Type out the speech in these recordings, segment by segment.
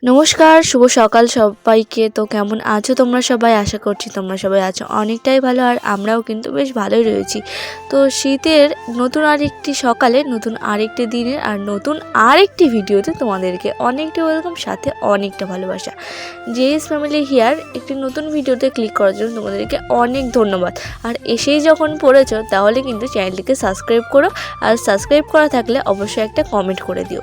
নমস্কার, শুভ সকাল সবাইকে। তো কেমন আছো তোমরা সবাই? আশা করছি তোমরা সবাই আছো অনেকটাই ভালো, আর আমরাও কিন্তু বেশ ভালোই রয়েছি। তো শীতের নতুন আরেকটি সকালে, নতুন আরেকটি দিনের আর নতুন আরেকটি ভিডিওতে তোমাদেরকে অনেকটা ওয়েলকাম, সাথে অনেকটা ভালোবাসা। জেএস ফ্যামিলি হিয়ার একটি নতুন ভিডিওতে ক্লিক করার জন্য তোমাদেরকে অনেক ধন্যবাদ। আর এসেই যখন পড়েছো তাহলে কিন্তু চ্যানেলটিকে সাবস্ক্রাইব করো, আর সাবস্ক্রাইব করা থাকলে অবশ্যই একটা কমেন্ট করে দিও।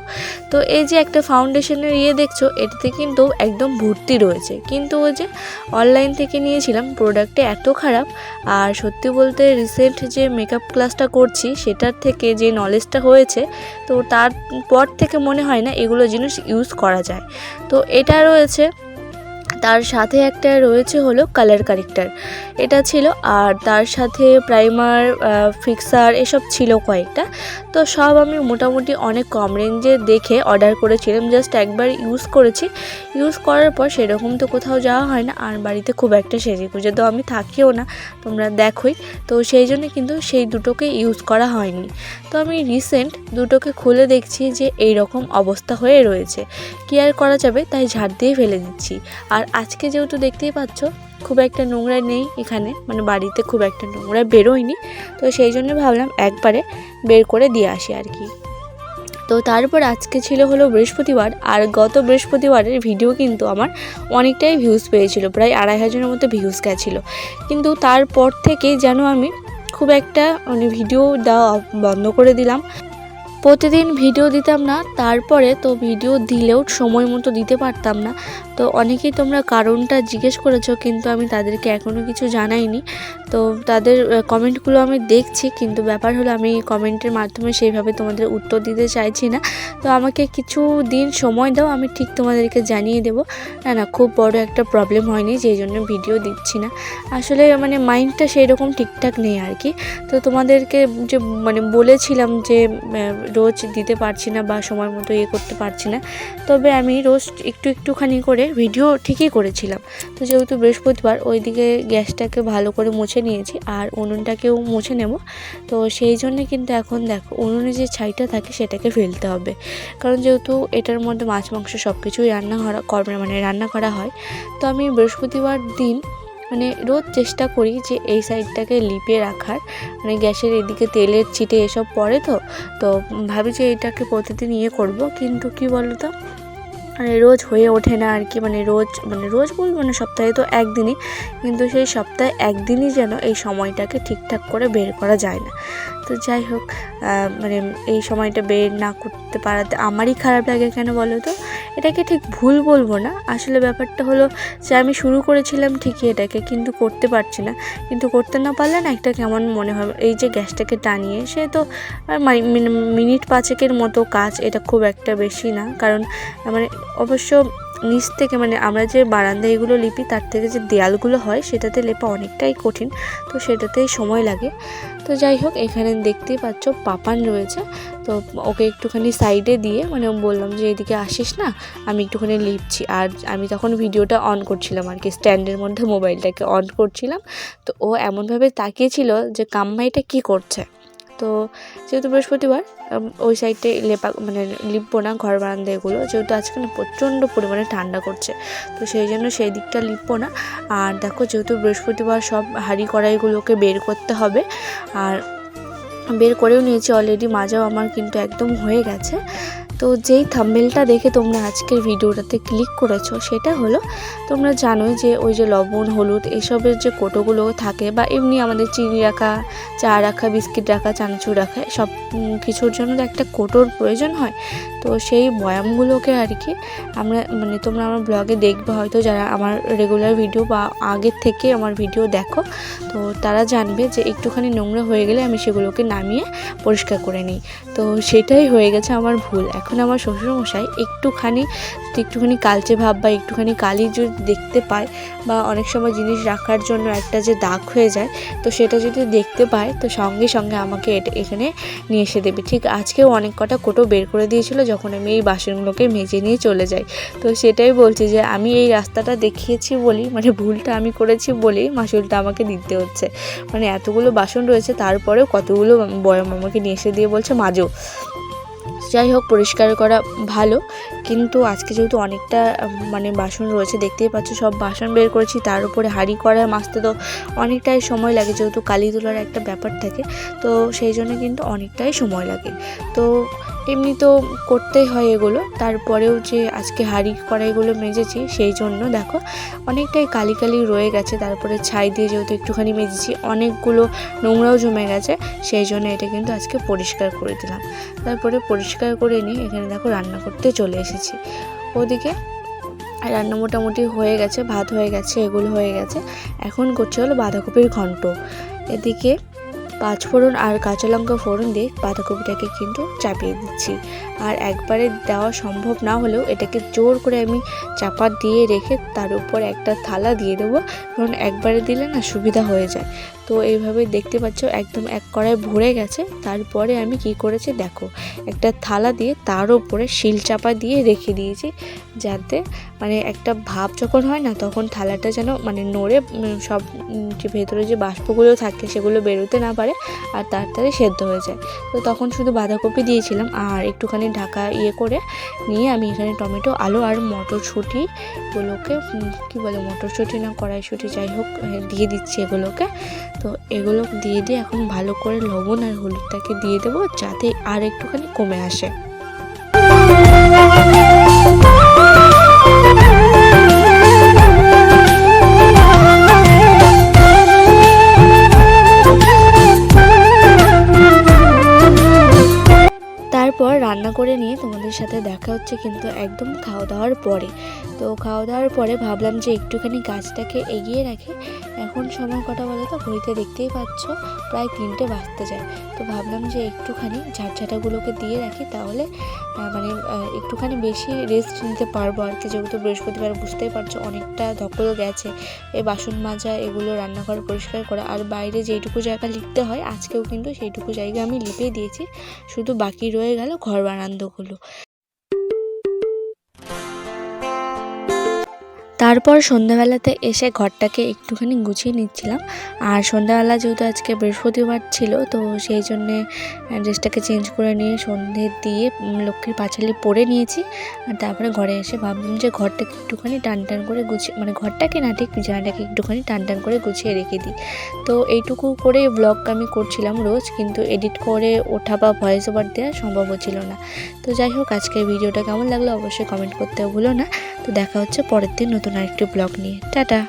তো এই যে একটা ফাউন্ডেশনের দেখছো, এটাতে কিন্তু একদম ভর্তি রয়েছে, কিন্তু ওই যে অনলাইন থেকে নিয়েছিলাম, প্রোডাক্টটা এত খারাপ। আর সত্যি বলতে রিসেন্ট যে মেকআপ ক্লাসটা করছি সেটার থেকে যে নলেজটা হয়েছে, তো তারপর থেকে মনে হয় না এগুলো জিনিস ইউজ করা যায়। তো এটা রয়েছে, তার সাথে একটা রয়েছে হলো কালার কারেক্টার, এটা ছিল। আর তার সাথে প্রাইমার, ফিক্সার এসব ছিল কয়েকটা। তো সব আমি মোটামুটি অনেক কম রেঞ্জে দেখে অর্ডার করেছিলাম, জাস্ট একবার ইউজ করেছি। ইউজ করার পর সেরকম তো কোথাও যাওয়া হয় না, আর বাড়িতে খুব একটা সেজে গুজে তো আমি থাকিও না, তোমরা দেখোই। তো সেই জন্য কিন্তু সেই দুটোকে ইউজ করা হয়নি। তো আমি রিসেন্ট দুটোকে খুলে দেখছি যে এই রকম অবস্থা হয়ে রয়েছে। কি আর করা যাবে, তাই ঝাড় দিয়ে ফেলে দিচ্ছি। আর আজকে যেহেতু দেখতেই পাচ্ছ খুব একটা নোংরা নেই এখানে, মানে বাড়িতে খুব একটা নোংরা বেরোয়নি, তো সেই জন্য ভাবলাম একবারে বের করে দিয়ে আসি আর কি। তো তারপর আজকে ছিল হলো বৃহস্পতিবার, আর গত বৃহস্পতিবারের ভিডিও কিন্তু আমার অনেকটাই ভিউজ পেয়েছিল, প্রায় 2500-এর মতো ভিউজ গেছিলো। কিন্তু তারপর থেকে যেন আমি খুব একটা ভিডিও দেওয়া বন্ধ করে দিলাম। প্রতিদিন ভিডিও দিতাম না, তারপরে তো ভিডিও দিলেও সময় মতো দিতে পারতাম না। তো অনেকেই তোমরা কারণটা জিজ্ঞেস করেছো, কিন্তু আমি তাদেরকে এখনও কিছু জানাইনি। তো তাদের কমেন্টগুলো আমি দেখছি, কিন্তু ব্যাপার হলো আমি কমেন্টের মাধ্যমে সেইভাবে তোমাদের উত্তর দিতে চাইছি না। তো আমাকে কিছু দিন সময় দাও, আমি ঠিক তোমাদেরকে জানিয়ে দেবো। না, খুব বড় একটা প্রবলেম হয়নি যেই জন্য ভিডিও দিচ্ছি না। আসলে মানে মাইন্ডটা সেই রকম ঠিকঠাক নেই আর কি। তো তোমাদেরকে যে বলেছিলাম যে রোজ দিতে পারছি না বা সময় মতো করতে পারছি না, তবে আমি রোজ একটুখানি করে ভিডিও ঠিকই করেছিলাম। তো যেহেতু বৃহস্পতিবার, ওইদিকে গ্যাসটাকে ভালো করে মুছে নিয়েছি, আর উনুনটাকেও মুছে নেব। তো সেই জন্যে কিন্তু এখন দেখো উনুনে যে ছাইটা থাকে সেটাকে ফেলতে হবে, কারণ যেহেতু এটার মধ্যে মাছ মাংস সব কিছুই রান্না করা হয়। তো আমি বৃহস্পতিবার দিন রোজ চেষ্টা করি যে এই সাইডটাকে লিপে রাখার, গ্যাসের এদিকে তেলের ছিটে এসব পড়ে, তো ভাবি যে এটাকে প্রতিদিন করব, কিন্তু কি বলো তো, রোজ হয়ে ওঠে না আর কি। রোজ বলবো না, সপ্তাহে তো একদিনই, কিন্তু সেই সপ্তাহে একদিনই যেন এই সময়টাকে ঠিকঠাক করে বের করা যায় না। তো যাই হোক, এই সময়টা বের না করতে পারাতে আমারই খারাপ লাগে। কেন বলো তো, এটাকে ঠিক ভুল বলবো না, আসলে ব্যাপারটা হলো যে আমি শুরু করেছিলাম ঠিকই এটাকে, কিন্তু করতে পারছি না। কিন্তু করতে না পারলে না একটা কেমন মনে হয়। এই যে গ্যাসটাকে টানিয়ে, সে তো মিনিট 5-এর মতো কাজ, এটা খুব একটা বেশি না। কারণ অবশ্য নিচ থেকে আমরা যে বারান্দায় এগুলো লিপি, তার থেকে যে দেয়ালগুলো হয় সেটাতে লেপা অনেকটাই কঠিন, তো সেটাতেই সময় লাগে। তো যাই হোক, এখানে দেখতেই পাচ্ছ পাপান রয়েছে, তো ওকে একটুখানি সাইডে দিয়ে বললাম যে এদিকে আসিস না, আমি একটুখানি লিপছি। আর আমি তখন ভিডিওটা অন করছিলাম আর কি, স্ট্যান্ডের মধ্যে মোবাইলটাকে অন করছিলাম। তো ও এমনভাবে তাকিয়েছিল যে কাম্মা এটা কী করছে। তো যেহেতু বৃহস্পতিবার, ওই সাইডে লিপবো না ঘর বারান্দা এগুলো, যেহেতু আজকে প্রচণ্ড পরিমাণে ঠান্ডা করছে, তো সেই জন্য সেই দিকটা লিপবো না। আর দেখো, যেহেতু বৃহস্পতিবার সব হাঁড়ি কড়াইগুলোকে বের করতে হবে, আর বের করেও নিয়েছি অলরেডি, মাজাও আমার কিন্তু একদম হয়ে গেছে। তো যেই থাম্বনেলটা দেখে তোমরা আজকের ভিডিওটাতে ক্লিক করেছো, সেটা হলো, তোমরা জানোই যে ওই যে লবণ হলুদ এসবের যে কোটোগুলো থাকে, বা এমনি আমাদের চিনি রাখা, চা রাখা, বিস্কিট রাখা, চানাচুর রাখা, সব কিছুর জন্য তো একটা কোটোর প্রয়োজন হয়। তো সেই বয়ামগুলোকে আর কি আমরা তোমরা আমার ব্লগে দেখবে হয়তো, যারা আমার রেগুলার ভিডিও বা আগের থেকে আমার ভিডিও দেখো, তো তারা জানবে যে একটুখানি নোংরা হয়ে গেলে আমি সেগুলোকে নামিয়ে পরিষ্কার করে নিই। তো সেটাই হয়ে গেছে আমার ভুল। এখন আমার শ্বশুরমশাই একটুখানি কালচে ভাব বা একটুখানি কালি যদি দেখতে পায়, বা অনেক সময় জিনিস রাখার জন্য একটা যে দাগ হয়ে যায়, তো সেটা যদি দেখতে পায়, তো সঙ্গে সঙ্গে আমাকে এখানে নিয়ে এসে দেবে। ঠিক আজকেও অনেক কটা কোটো বের করে দিয়েছিল যখন আমি এই বাসনগুলোকে মেজে নিয়ে চলে যাই। তো সেটাই বলছি যে আমি এই রাস্তাটা দেখিয়েছি বলেই, ভুলটা আমি করেছি বলেই মাসুলটা আমাকে দিতে হচ্ছে। এতগুলো বাসন রয়েছে, তারপরেও কতগুলো বয়ম আমাকে নিয়ে এসে দিয়ে বলছে মাজো। যাই হোক, পরিষ্কার করা ভালো, কিন্তু আজকে যেহেতু অনেকটা মানে বাসন রয়েছে, দেখতেই পাচ্ছ সব বাসন বের করেছি, তার উপরে হাঁড়ি কড়াই মাজতে তো অনেকটাই সময় লাগে, যেহেতু কালি তোলার একটা ব্যাপার থাকে, তো সেই জন্য কিন্তু অনেকটাই সময় লাগে। তো এমনি তো করতেই হয় এগুলো, তারপরেও যে আজকে হাঁড়ি কড়াইগুলো মেজেছি সেই জন্য দেখো অনেকটাই কালি কালি রয়ে গেছে, তারপরে ছাই দিয়ে যেহেতু একটুখানি মেজেছি অনেকগুলো নোংরাও জমে গেছে, সেই জন্য এটা কিন্তু আজকে পরিষ্কার করে দিলাম। তারপরে পরিষ্কার করে নিয়ে এখানে দেখো রান্না করতে চলে এসেছি। ওদিকে রান্না মোটামুটি হয়ে গেছে, ভাত হয়ে গেছে, এগুলো হয়ে গেছে, এখন করছে হলো বাঁধাকপির ঘন্ট। এদিকে 5 ফোড়ন আর কাঁচা লঙ্কা ফোড়ন দিয়ে বাঁধাকপিটাকে কিন্তু চাপিয়ে দিচ্ছি। আর একবারে দেওয়া সম্ভব না হলেও এটাকে জোর করে আমি চাপা দিয়ে রেখে তার উপর একটা থালা দিয়ে দেবো, কারণ একবারে দিলে না সুবিধা হয়ে যায়। তো এইভাবে দেখতে পাচ্ছ একদম এক কড়াই ভরে গেছে। তারপরে আমি কি করেছি দেখো, একটা থালা দিয়ে তার উপরে শিল চাপা দিয়ে রেখে দিয়েছি, যাতে মানে একটা ভাপ যখন হয় না তখন থালাটা যেন মানে নড়ে সব যে ভেতরে যে বাষ্পগুলো থাকে সেগুলো বেরোতে না পারে আর তাড়াতাড়ি সেদ্ধ হয়ে যায়। তো তখন শুধু বাঁধাকপি দিয়েছিলাম আর একটুখানি ঢাকা করে নিয়ে আমি এখানে টমেটো, আলু আর মটরশুঁটিগুলোকে কী বলে, মটরশুঁটি না কড়াইশুঁটি যাই হোক দিয়ে দিচ্ছি এগুলোকে। তো এগুলো দিয়ে এখন ভালো করে লবণ আর হলুদটাকে দিয়ে দেবো, যাতে আর একটুখানি কমে আসে। তারপর রান্না করে নিয়ে তোমাদের সাথে দেখা হচ্ছে কিন্তু একদম খাওয়া দাওয়ার পরে। তো খাওয়া দাওয়ার পরে ভাবলাম যে একটুখানি গাছটাকে এগিয়ে রাখি। এখন সময় কটা বলো তো, ঘড়িতে দেখতেই পাচ্ছ প্রায় 3টে বাজতে যায়। তো ভাবলাম যে একটুখানি ঝাড়ঝাঁটাগুলোকে দিয়ে রাখি, তাহলে মানে একটুখানি বেশি রেস্ট নিতে পারবো আর কি, যেহেতু বৃহস্পতিবার বুঝতেই পারছো অনেকটা ধকল গেছে, এই বাসন মাজা, এগুলো রান্নাঘর পরিষ্কার করা, আর বাইরে যেইটুকু জায়গা লিপতে হয় আজকেও কিন্তু সেইটুকু জায়গা আমি লিপে দিয়েছি, শুধু বাকি রয়ে গেল ঘর বারান্দাগুলো। তারপর সন্ধ্যাবেলাতে এসে ঘরটাকে একটুখানি গুছিয়ে নিচ্ছিলাম। আর সন্ধ্যাবেলা যেহেতু আজকে বৃহস্পতিবার ছিল, তো সেই জন্যে ড্রেসটাকে চেঞ্জ করে নিয়ে সন্ধে দিয়ে লক্ষ্মীর পাঁচালি পরে নিয়েছি। আর তারপরে ঘরে এসে ভাবলাম যে ঘরটাকে একটুখানি টান টান করে গুছিয়ে, মানে ঘরটাকে না ঠিক বিছানাটাকে একটুখানি টান টান করে গুছিয়ে রেখে দিই। তো এইটুকু করে ব্লগ আমি করছিলাম রোজ, কিন্তু এডিট করে ওঠা বা ভয়েস ওভার দেওয়া সম্ভব হচ্ছিল না। তো যাই হোক, আজকের ভিডিওটা কেমন লাগলো অবশ্যই কমেন্ট করতে ভুলো না। তো দেখা হচ্ছে পরের দিন নতুন আরেকটি ব্লগ নিয়ে। টাটা।